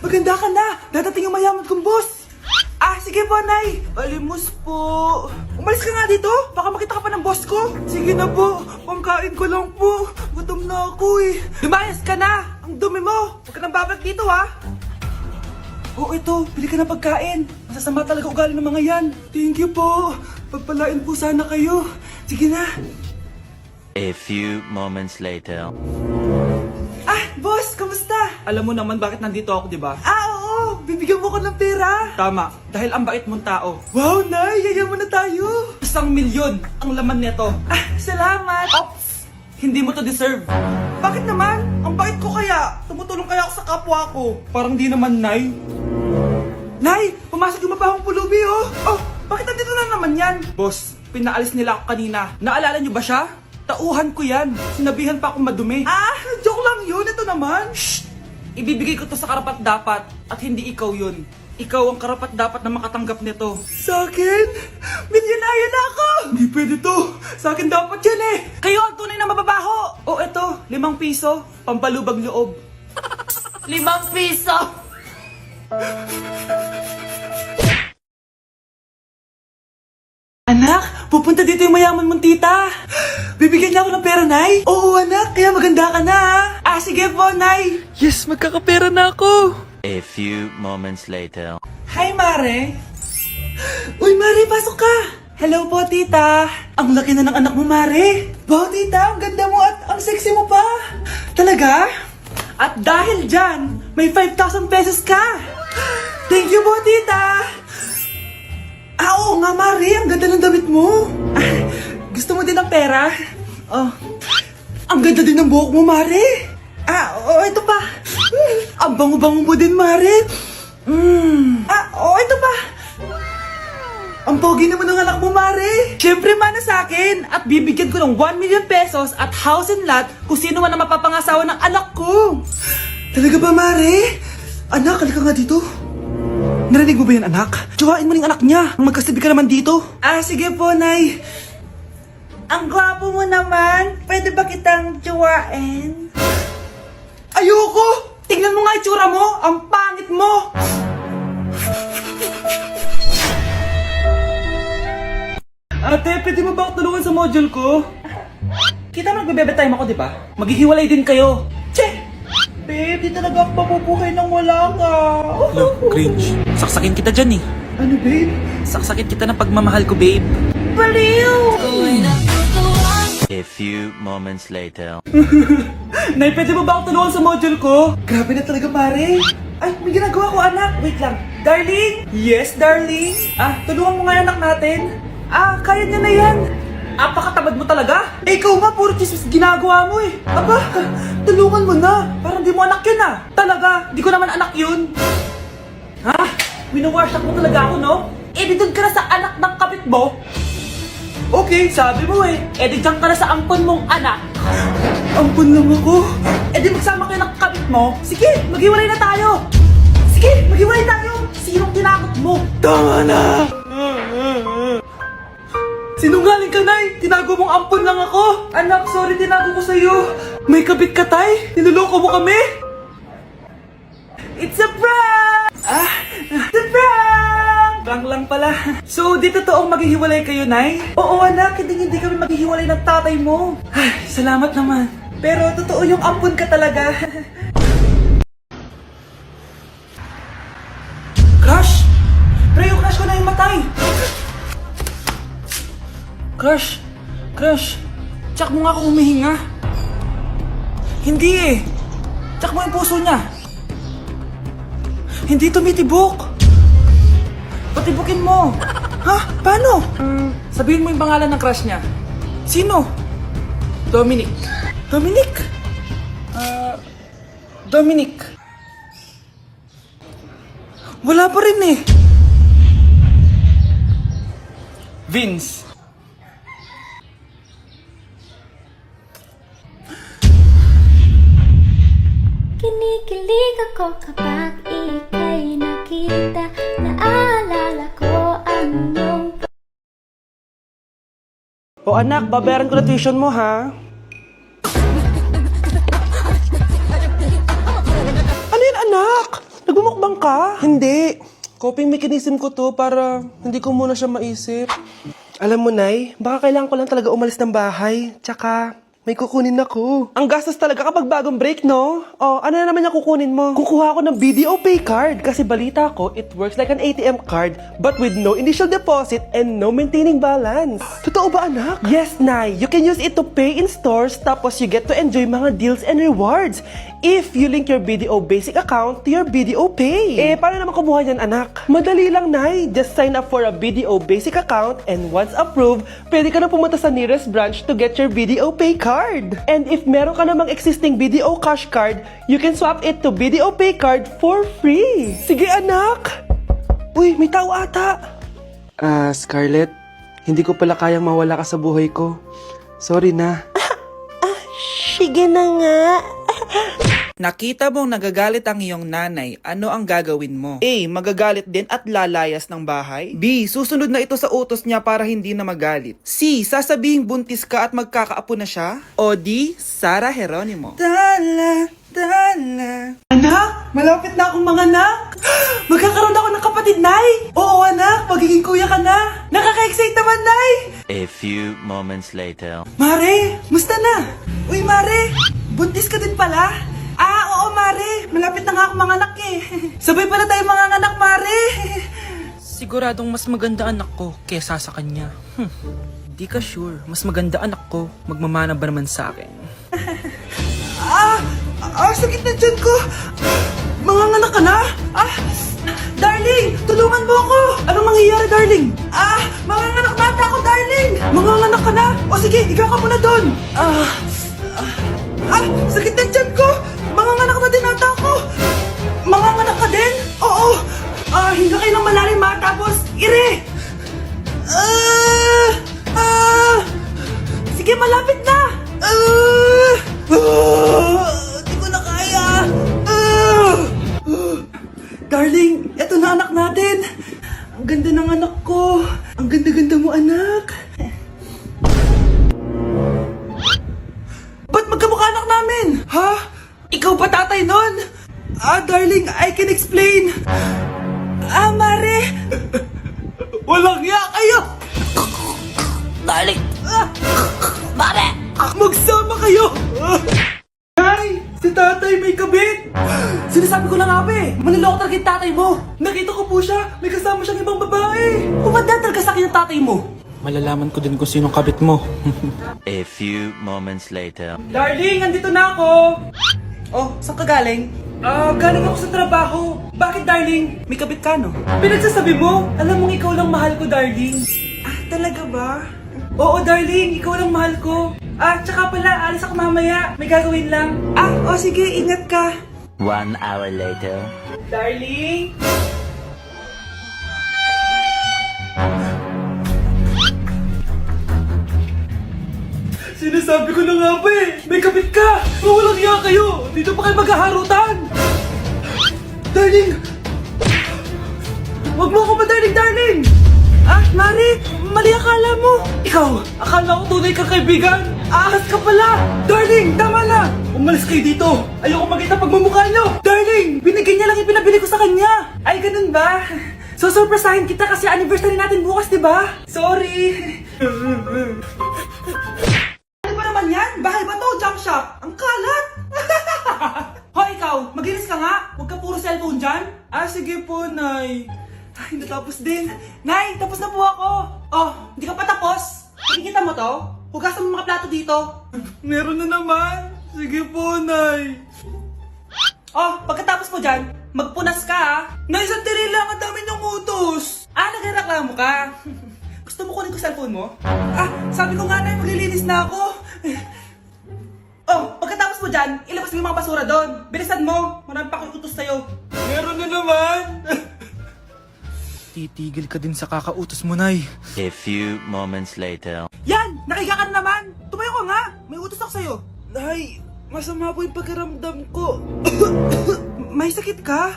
maganda ka na. Dadating yung mayaman kong boss. Sige po, Nay. Alimos po. Umalis ka nga dito. Baka makita ka pa ng boss ko. Sige na po. Pangkain ko lang po. Gutom na ako eh. Lumayas ka na. Ang dumi mo. Huwag ka nang babalik dito, ha. Ito. Bili ka ng pagkain. Masasama talaga ugali ng mga yan. Thank you po. Pagpalain po sana kayo. Sige na. A few moments later. Boss, kamusta? Alam mo naman bakit nandito ako, di ba? Oo. Bibigyan mo ko ng pera. Tama. Dahil ang bait mong tao. Wow, Nay. Yayaman na tayo. 1,000,000 ang laman nito. Salamat. Ops. Hindi mo to deserve. Bakit naman? Ang bait ko kaya. Tumutulong kaya ako sa kapwa ko. Parang di naman, Nay. Nay, pumasok yung mabahong pulubi, oh. Bakit nandito na naman yan? Boss, pinaalis nila ako kanina. Naalala niyo ba siya? Tauhan ko yan. Sinabihan pa akong madumi. Joke lang yun. Ito naman. Shh! Ibibigay ko to sa karapat-dapat at hindi ikaw yun. Ikaw ang karapat-dapat na makatanggap nito. Sa akin? Milyonaryo na ako! Hindi pwede to. Sa akin dapat yan eh. Kayo ang tunay na mababaho. Eto. 5 piso. Pampalubag loob. 5 piso! Anak, pupunta dito yung mayaman mong tita. Bibigyan niya ako ng pera, Nay. Oo, anak. Kaya maganda ka na, ha? Sige po, Nay. Yes, magkakapera na ako. A few moments later. Hi, Mare. Uy, Mare, pasok ka. Hello po, tita. Ang laki na ng anak mo, Mare. Wow, tita, ang ganda mo at ang sexy mo pa. Talaga? At dahil dyan, may 5,000 pesos ka. Thank you po, tita. Oo nga, Mare. Ang ganda ng damit mo. Gusto mo din ng pera? Ang ganda din ng buhok mo, Mare. Ito pa. Ang bango-bango mo din, Mare. Ito pa. Ang pogi naman ng anak mo, Mare. Siyempre, mana sa akin. At bibigyan ko ng 1,000,000 pesos at house and lot kung sino man ang mapapangasawa ng anak ko. Talaga ba, Mare? Anak, halika nga dito. Narinig mo ba yan, anak? Tsuhain mo ng anak niya. Magkasabi ka naman dito. Sige po, Nay. Ang gwapo mo naman. Pwede ba kitang tsuhain? Ayoko! Tingnan mo nga itsura mo. Ang pangit mo. Ate, pwede mo ba ako tulungan sa module ko? Kita mo nagbebebe time ako, di ba? Maghihiwalay din kayo. Che! Babe, di talaga ako mabubuhay nang wala ka. Cringe. Saksakin kita dyan eh. Ano, babe? Saksakin kita ng pagmamahal ko, babe. Baliw! A few moments later. Nay, pwede mo ba ako tulungan sa module ko? Grabe na talaga, pare. Ay, may ginagawa ko, anak. Wait lang. Darling? Yes, darling? Tulungan mo nga yung anak natin. Kaya niya na yan. Apakatamad mo talaga. Ikaw nga, puro chismis ginagawa mo eh. Aba, tulungan mo na. Parang di mo anak yun Talaga, di ko naman anak yun. Winawash mo talaga ako, no? Di doon ka na sa anak ng kapit mo. Okay, sabi mo eh. Di dyan ka na sa ampon mong anak. Ampon lang ako? Di magsama kayo ng kapit mo. Sige, maghiwalay na tayo. Sige, maghiwalay tayo. Sinong tinakot mo? Tama na. Sinungaling ka, Nay! Tinago mong ampon lang ako! Anak, sorry, tinago ko sa'yo! May kabit ka, Tay? Niloloko mo kami? It's a prank! It's a prank! Prank lang pala. So, di totoong maghihiwalay kayo, Nay? Oo, anak, hindi kami maghihiwalay ng tatay mo. Ay, salamat naman. Pero totoo yung ampon ka talaga. Crush! Pero yung crush ko na yung matay! Crush, tsak mo nga kung humihinga. Hindi eh. Tsak mo yung puso niya. Hindi tumitibok. Patibukin mo. Paano? Sabihin mo yung pangalan ng crush niya. Sino? Dominic. Dominic. Wala pa rin eh. Vince. Kinikilig ako kapag ika'y nakita. Naalala ko ang iyong... Anak, babayaran ko na tuition mo, ha? Ano yan, anak? Nagmumukbang Nagmamayabang ka? Hindi. Coping mechanism ko to para hindi ko muna siya maisip. Alam mo, Nay, baka kailangan ko lang talaga umalis ng bahay. Tsaka, may kukunin ako. Ang gastos talaga kapag bagong break, no? Oh, ano na naman yung kukunin mo? Kukuha ako ng BDO Pay card. Kasi balita ko, it works like an ATM card but with no initial deposit and no maintaining balance. Totoo ba, anak? Yes, Nay. You can use it to pay in stores tapos you get to enjoy mga deals and rewards if you link your BDO basic account to your BDO Pay. Eh, paano naman kumuha yan, anak? Madali lang, Nay. Just sign up for a BDO basic account and once approved, pwede ka na pumunta sa nearest branch to get your BDO Pay card. And if meron ka namang existing BDO cash card, you can swap it to BDO Pay card for free. Sige, anak. Uy, may tao ata. Scarlett, hindi ko pala kayang mawala ka sa buhay ko. Sorry na. Sige na nga. Nakita mong nagagalit ang iyong nanay, ano ang gagawin mo? A. Magagalit din at lalayas ng bahay. B. Susunod na ito sa utos niya para hindi na magalit. C. Sasabihing buntis ka at magkakaapo na siya. O D. Sara Geronimo. Dala. Anak, malapit na akong mga anak. Magkakaroon ako ng kapatid, Nay. Oo, anak, magiging kuya ka na. Nakaka-excite naman, Nay. A few moments later. Mare, musta na? Uy, Mare, buntis ka din pala? Oo, Mare. Malapit na nga akong mga anak eh. Sabay pala tayo mga anak, Mare. Siguradong mas maganda anak ko kesa sa kanya. Di ka sure. Mas maganda anak ko. Magmamana ba naman sa akin? Sakit na dyan ko. Mga anak ka na? Darling, tulungan mo ako. Anong mangyayari, darling? Mga anak bata ako, darling. Mga anak ka na? O sige, ikaw ka muna doon. Sakit na dyan ko. Mga anak na din ata ako. Mga anak ka din? Oo. Hinga kayo ng malalim ha, tapos ire. Sige, malapit na. Di ko na kaya. Darling, eto na anak natin. Ang ganda ng anak ko. Ang ganda-ganda mo, anak. Ba't magkamukha anak namin? Ha? Ikaw ba tatay nun? Darling, I can explain. Mare. Walang hiya kayo. Darling! Mare! Magsama kayo. Nay, si tatay may kabit. Sinasabi ko lang nga maniloko talaga yung tatay mo. Nakita ko po siya, may kasama siyang ibang babae. Kumanda talaga sa akin yung tatay mo. Malalaman ko din kung sinong kabit mo. A few moments later. Darling, andito na ako. Oh, saan ka galing? Galing ako sa trabaho. Bakit, darling? May kabit ka, no? Pinagsasabi mo, alam mong ikaw lang mahal ko, darling. Talaga ba? Oo, darling, ikaw lang mahal ko. Tsaka pala, alis ako mamaya. May gagawin lang. Sige, ingat ka. 1 hour later. Darling? Sinasabi ko na nga ba may kabit ka! Walang iya kayo! Dito pa kayo maghaharutan! Darling! Wag mo ako darling! Mari! Mali akala mo! Ikaw! Akala ko tunay kang kaibigan! Ahas ka pala! Darling! Tama na! Umalis kayo dito! Ayoko makita pagmumukha nyo! Darling! Binigyan niya lang yung pinabili ko sa kanya! Ay, ganun ba? So, surpresahin kita kasi anniversary natin bukas, diba? Sorry! Ano ba naman yan? Bahay ba to? Junk shop? Ang kalat! Hoy, ikaw! Magilis ka nga! Huwag ka puro cellphone dyan! Sige po, Nay. Ay, natapos din. Nay, tapos na po ako. Oh, hindi ka pa tapos? Nakikita mo to? Hugasan mo mga plato dito. Meron na naman. Sige po, Nay. Oh, pagkatapos mo dyan, magpunas ka ha. Nay, sandali lang. Ang dami niyong utos. Nagreklamo ka. Gusto mo kunin ko cellphone mo? Sabi ko nga, Nay, maglilinis na ako. Oh, pagkatapos mo dyan, ilabas mo yung mga basura doon. Bilisan mo. Marami pa akong utos sa'yo. Meron na naman. Titigil ka din sa kakautos mo, Nay. A few moments later. Yan! Nakiga ka na naman! Tumayo ka nga! May utos ako sa'yo. Nay, masama po yung pagkaramdam ko. May sakit ka?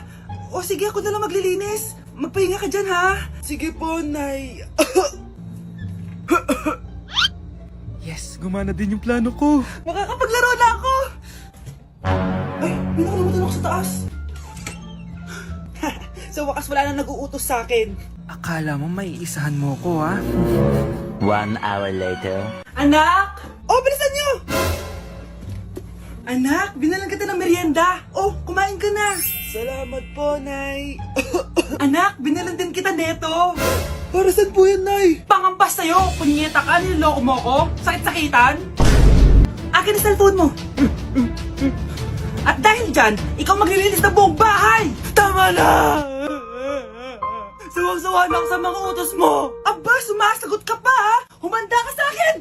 O sige, ako na lang maglilinis. Magpahinga ka dyan, ha? Sige po, Nay. Yes, gumana din yung plano ko. Makakapaglaro na ako! Ay, may nakalimutan ako sa taas. Sa wakas wala na nag-uutos sa akin. Akala mo may isahan mo ko, ha? 1 hour later. Anak! Oh, bilisan niyo! Anak, binalan kita ng merienda. Oh, kumain ka na. Salamat po, Nay. Anak, binalan din kita neto. Para saan po yan, Nay? Pangampas sa'yo. Punyeta ka, niloloko mo ko. Sakit-sakitan. Akin ang cellphone mo. At dahil dyan, ikaw maglilinis ng buong bahay. Tama na! Sawang-sawa na ako sa mga utos mo. Aba, sumasagot ka pa ha? Humanda ka sa akin!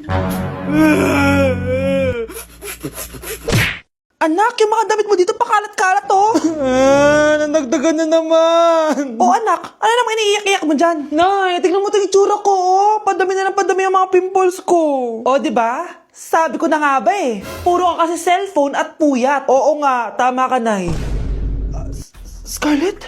Anak, yung mga damit mo dito pakalat-kalat, oh. Nandagdagan na naman. Oh, anak, ano namang iniiyak-iyak mo dyan? Nay, tignan mo itong itsura ko, oh. Padami na ng padami ang mga pimples ko. Oh, di ba? Sabi ko na nga ba eh. Puro ka kasi cellphone at puyat. Oo nga, tama ka, Nay. Scarlett?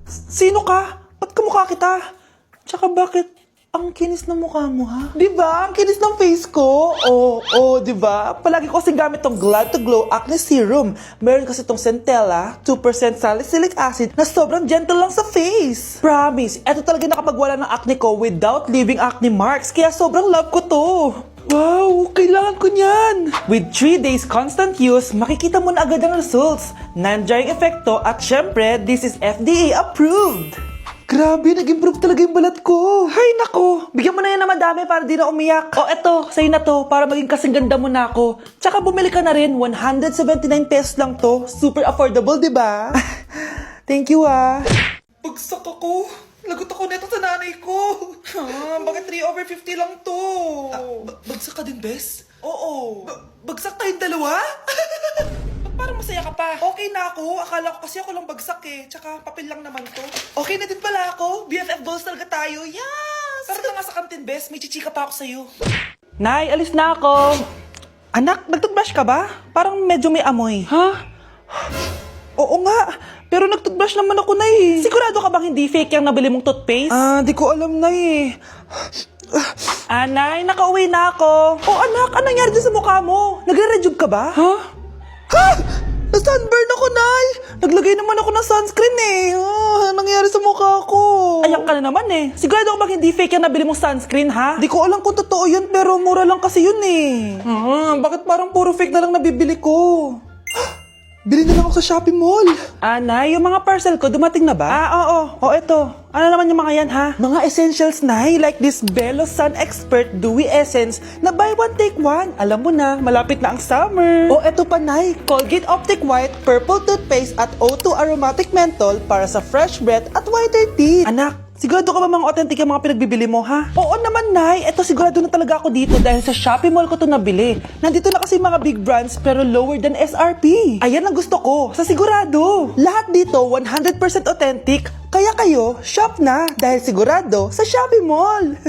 Sino ka? Ba't kamukha kita? Tsaka bakit ang kinis ng mukha mo, ha? Di ba? Ang kinis ng face ko. Oo, di ba? Palagi ko kasing gamit tong Glad to Glow Acne Serum. Meron kasi tong Centella, 2% salicylic acid na sobrang gentle lang sa face. Promise, eto talaga nakapagwala ng acne ko without leaving acne marks. Kaya sobrang love ko to. Wow, kailangan ko niyan! With 3 days constant use, makikita mo na agad ang results. Non-drying epekto at syempre, this is FDA approved. Grabe, nag-improve talaga yung balat ko. Hay nako, bigyan mo na yan na madami para di na umiyak. O eto, sa'yo na to, para maging kasing ganda mo na ako. Tsaka bumili ka na rin, 179 pesos lang to. Super affordable, di ba? Thank you, ah. Bagsak ako. Lagot ako neto sa nanay ko. Bakit 3/50 lang to? Bagsak ka din, Bes? Oo. Bagsak tayong dalawa? Parang masaya ka pa. Okay na ako. Akala ko kasi ako lang bagsak eh. Tsaka papel lang naman to. Okay na din pala ako. BFF goals talaga tayo. Yes! Tara na nga sa kantin, Bes. May chichika pa ako sa'yo. Nay, alis na ako. Anak, nagtoothbrush ka ba? Parang medyo may amoy. Ha? Oo nga. Pero nagtoothbrush naman ako, Nay. Sigurado ka bang hindi fake yung nabili mong toothpaste? Di ko alam, Nay. Nay, nakauwi na ako. Oh, anak, anong nangyari dyan sa mukha mo? Nagre-rejuve ka ba? Ha? Na-sunburn ako, Nay! Naglagay naman ako ng sunscreen eh. Nangyari sa mukha ko. Ayak ka na naman eh. Sigurado ako bang hindi fake yung nabili mong sunscreen, ha? Di ko alam kung totoo yun, pero mura lang kasi yun eh. Bakit parang puro fake na lang nabibili ko? Bili na lang ako sa Shopee Mall. Nay, yung mga parcel ko, dumating na ba? Oo. O, eto. Ano naman yung mga yan, ha? Mga essentials, Nay, like this Belo Sun Expert Dewy Essence na buy one, take one. Alam mo na, malapit na ang summer. O, eto pa, Nay. Colgate Optic White, Purple Toothpaste at O2 Aromatic Menthol para sa fresh breath at whiter teeth. Anak, sigurado ka ba mga authentic yung mga pinagbibili mo, ha? Oo naman, Nay. Eto, sigurado na talaga ako dito dahil sa Shopee Mall ko to nabili. Nandito na kasi mga big brands pero lower than SRP. Ayan ang gusto ko, sa sigurado. Lahat dito 100% authentic. Kaya kayo, shop na dahil sigurado sa Shopee Mall.